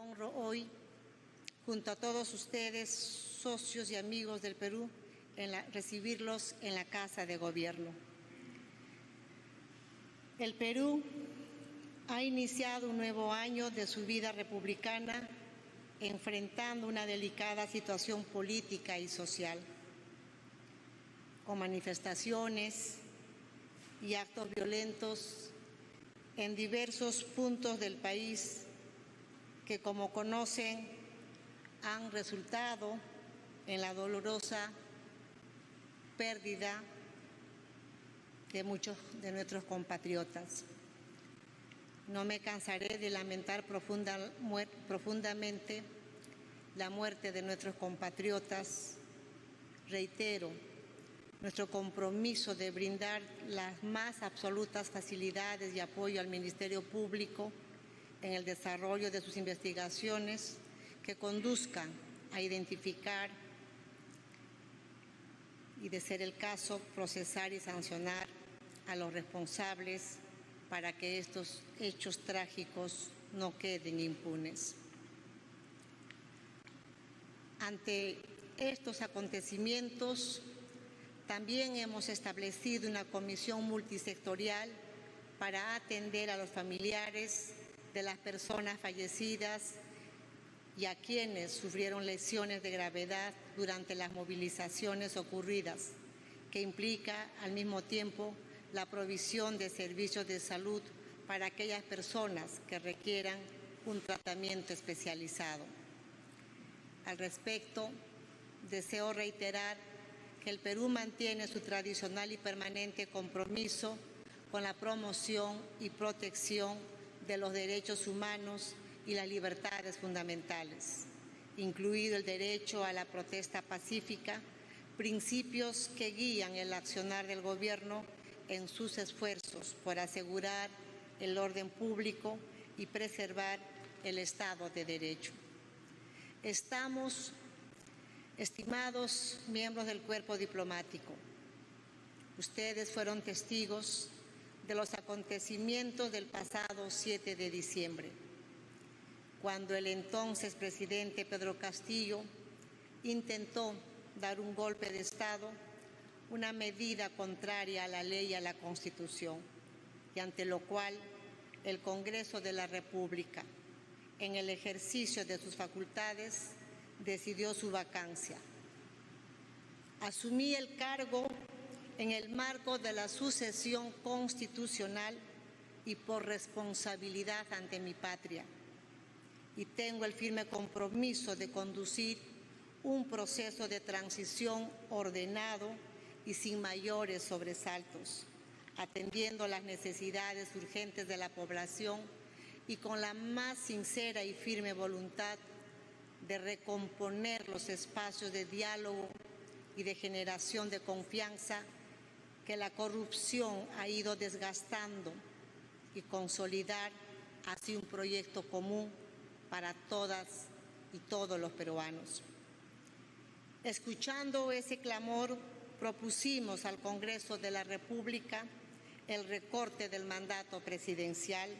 honro hoy, junto a todos ustedes, socios y amigos del Perú, recibirlos en la Casa de Gobierno. El Perú ha iniciado un nuevo año de su vida republicana, enfrentando una delicada situación política y social, con manifestaciones y actos violentos en diversos puntos del país que, como conocen, han resultado en la dolorosa pérdida de muchos de nuestros compatriotas. No me cansaré de lamentar profundamente la muerte de nuestros compatriotas. Reitero nuestro compromiso de brindar las más absolutas facilidades y apoyo al Ministerio Público en el desarrollo de sus investigaciones que conduzcan a identificar y, de ser el caso, procesar y sancionar a los responsables para que estos hechos trágicos no queden impunes. Ante estos acontecimientos, también hemos establecido una comisión multisectorial para atender a los familiares de las personas fallecidas y a quienes sufrieron lesiones de gravedad durante las movilizaciones ocurridas, que implica al mismo tiempo la provisión de servicios de salud para aquellas personas que requieran un tratamiento especializado. Al respecto, deseo reiterar que el Perú mantiene su tradicional y permanente compromiso con la promoción y protección de los derechos humanos y las libertades fundamentales, incluido el derecho a la protesta pacífica, principios que guían el accionar del Gobierno en sus esfuerzos por asegurar el orden público y preservar el Estado de Derecho. Estamos, estimados miembros del cuerpo diplomático, ustedes fueron testigos de los acontecimientos del pasado 7 de diciembre, cuando el entonces presidente Pedro Castillo intentó dar un golpe de Estado, una medida contraria a la ley y a la Constitución, y ante lo cual el Congreso de la República, en el ejercicio de sus facultades, decidió su vacancia. Asumí el cargo en el marco de la sucesión constitucional y por responsabilidad ante mi patria, y tengo el firme compromiso de conducir un proceso de transición ordenado y sin mayores sobresaltos, atendiendo las necesidades urgentes de la población y con la más sincera y firme voluntad de recomponer los espacios de diálogo y de generación de confianza que la corrupción ha ido desgastando y consolidar hacia un proyecto común para todas y todos los peruanos. Escuchando ese clamor, propusimos al Congreso de la República el recorte del mandato presidencial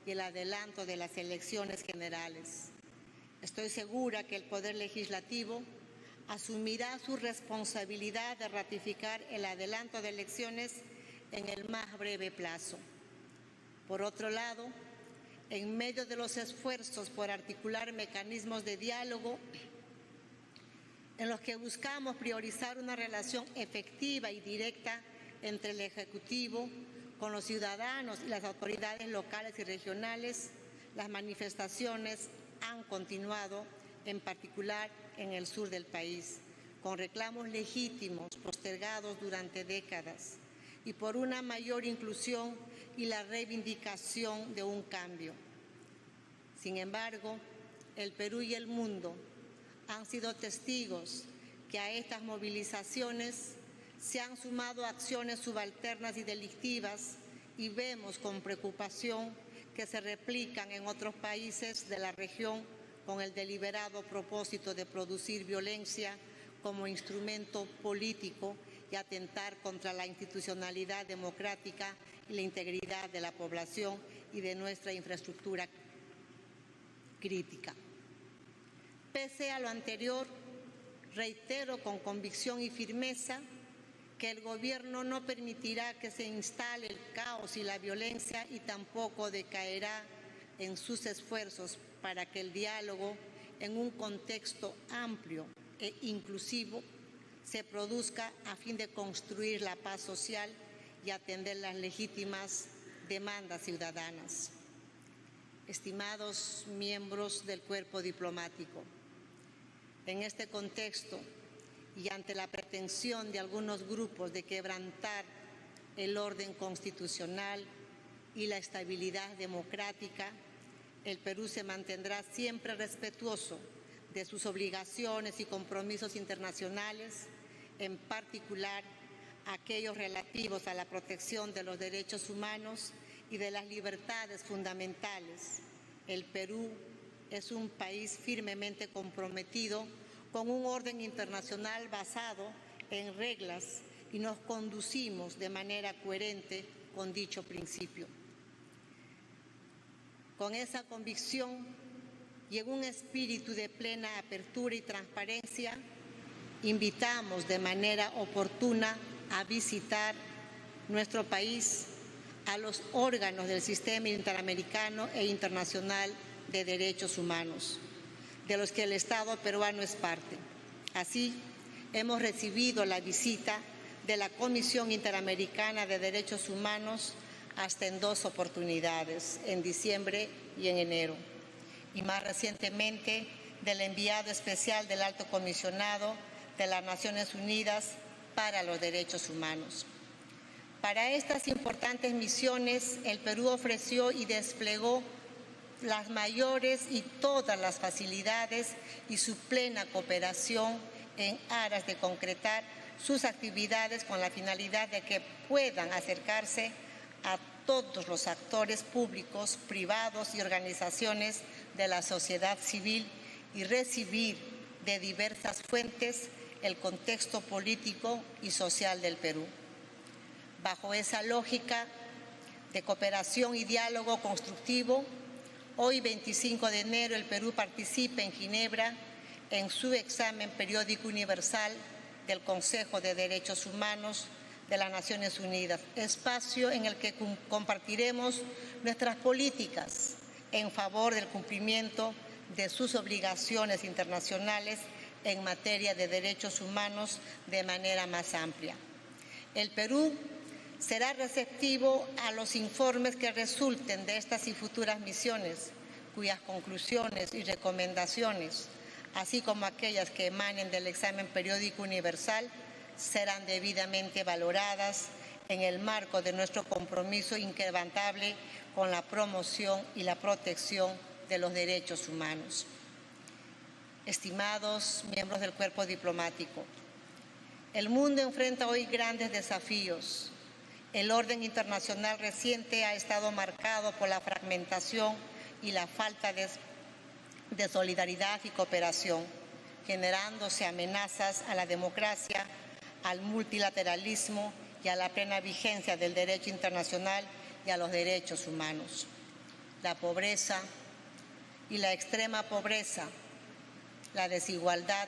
y el adelanto de las elecciones generales. Estoy segura que el Poder Legislativo asumirá su responsabilidad de ratificar el adelanto de elecciones en el más breve plazo. Por otro lado, en medio de los esfuerzos por articular mecanismos de diálogo en los que buscamos priorizar una relación efectiva y directa entre el Ejecutivo con los ciudadanos y las autoridades locales y regionales, las manifestaciones han continuado, en particular en el sur del país, con reclamos legítimos postergados durante décadas y por una mayor inclusión y la reivindicación de un cambio. Sin embargo, el Perú y el mundo han sido testigos que a estas movilizaciones se han sumado acciones subalternas y delictivas, y vemos con preocupación que se replican en otros países de la región con el deliberado propósito de producir violencia como instrumento político y atentar contra la institucionalidad democrática y la integridad de la población y de nuestra infraestructura crítica. Pese a lo anterior, reitero con convicción y firmeza que el gobierno no permitirá que se instale el caos y la violencia y tampoco decaerá en sus esfuerzos para que el diálogo en un contexto amplio e inclusivo se produzca a fin de construir la paz social y atender las legítimas demandas ciudadanas. Estimados miembros del cuerpo diplomático, en este contexto y ante la pretensión de algunos grupos de quebrantar el orden constitucional y la estabilidad democrática, el Perú se mantendrá siempre respetuoso de sus obligaciones y compromisos internacionales, en particular aquellos relativos a la protección de los derechos humanos y de las libertades fundamentales. El Perú es un país firmemente comprometido con un orden internacional basado en reglas y nos conducimos de manera coherente con dicho principio. Con esa convicción y en un espíritu de plena apertura y transparencia, invitamos de manera oportuna a visitar nuestro país a los órganos del sistema interamericano e internacional de derechos humanos, de los que el Estado peruano es parte. Así, hemos recibido la visita de la Comisión Interamericana de Derechos Humanos hasta en 2 oportunidades, en diciembre y en enero, y más recientemente del enviado especial del Alto Comisionado de las Naciones Unidas para los Derechos Humanos. Para estas importantes misiones, el Perú ofreció y desplegó las mayores y todas las facilidades y su plena cooperación en aras de concretar sus actividades con la finalidad de que puedan acercarse a todos los actores públicos, privados y organizaciones de la sociedad civil y recibir de diversas fuentes el contexto político y social del Perú. Bajo esa lógica de cooperación y diálogo constructivo, hoy 25 de enero el Perú participa en Ginebra en su examen periódico universal del Consejo de Derechos Humanos de las Naciones Unidas, espacio en el que compartiremos nuestras políticas en favor del cumplimiento de sus obligaciones internacionales en materia de derechos humanos de manera más amplia. El Perú será receptivo a los informes que resulten de estas y futuras misiones, cuyas conclusiones y recomendaciones, así como aquellas que emanen del examen periódico universal, serán debidamente valoradas en el marco de nuestro compromiso inquebrantable con la promoción y la protección de los derechos humanos. Estimados miembros del cuerpo diplomático, el mundo enfrenta hoy grandes desafíos. El orden internacional reciente ha estado marcado por la fragmentación y la falta de solidaridad y cooperación, generándose amenazas a la democracia, al multilateralismo y a la plena vigencia del derecho internacional y a los derechos humanos. La pobreza y la extrema pobreza, la desigualdad,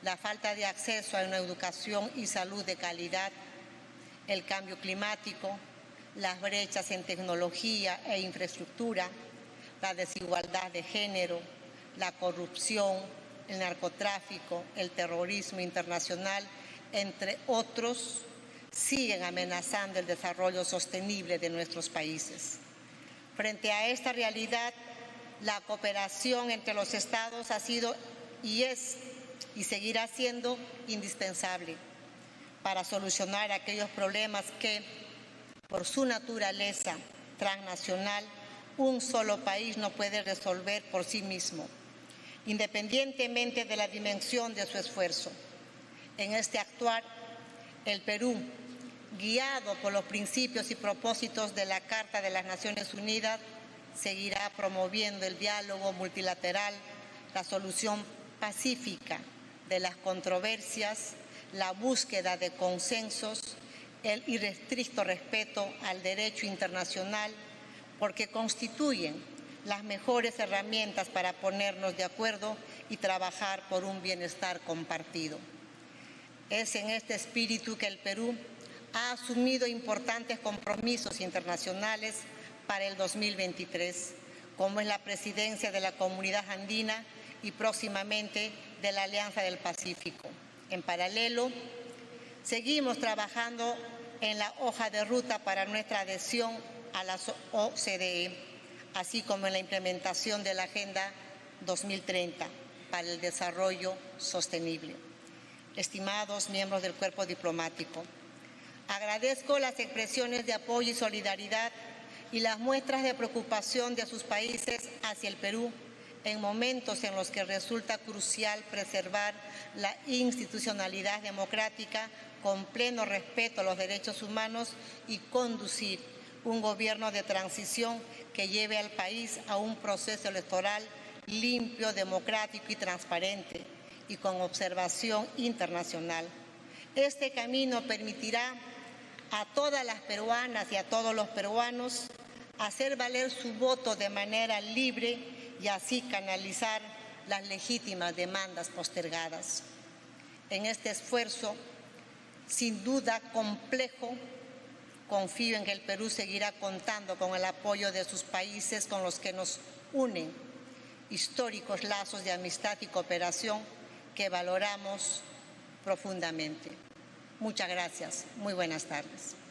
la falta de acceso a una educación y salud de calidad, el cambio climático, las brechas en tecnología e infraestructura, la desigualdad de género, la corrupción, el narcotráfico, el terrorismo internacional, entre otros, siguen amenazando el desarrollo sostenible de nuestros países. Frente a esta realidad, la cooperación entre los Estados ha sido y es y seguirá siendo indispensable para solucionar aquellos problemas que, por su naturaleza transnacional, un solo país no puede resolver por sí mismo, independientemente de la dimensión de su esfuerzo. En este actuar, el Perú, guiado por los principios y propósitos de la Carta de las Naciones Unidas, seguirá promoviendo el diálogo multilateral, la solución pacífica de las controversias, la búsqueda de consensos, el irrestricto respeto al derecho internacional, porque constituyen las mejores herramientas para ponernos de acuerdo y trabajar por un bienestar compartido. Es en este espíritu que el Perú ha asumido importantes compromisos internacionales para el 2023, como es la presidencia de la Comunidad Andina y próximamente de la Alianza del Pacífico. En paralelo, seguimos trabajando en la hoja de ruta para nuestra adhesión a la OCDE, así como en la implementación de la Agenda 2030 para el Desarrollo Sostenible. Estimados miembros del cuerpo diplomático, agradezco las expresiones de apoyo y solidaridad y las muestras de preocupación de sus países hacia el Perú en momentos en los que resulta crucial preservar la institucionalidad democrática con pleno respeto a los derechos humanos y conducir un gobierno de transición que lleve al país a un proceso electoral limpio, democrático y transparente y con observación internacional. Este camino permitirá a todas las peruanas y a todos los peruanos hacer valer su voto de manera libre y así canalizar las legítimas demandas postergadas. En este esfuerzo, sin duda complejo, confío en que el Perú seguirá contando con el apoyo de sus países con los que nos unen históricos lazos de amistad y cooperación que valoramos profundamente. Muchas gracias. Muy buenas tardes.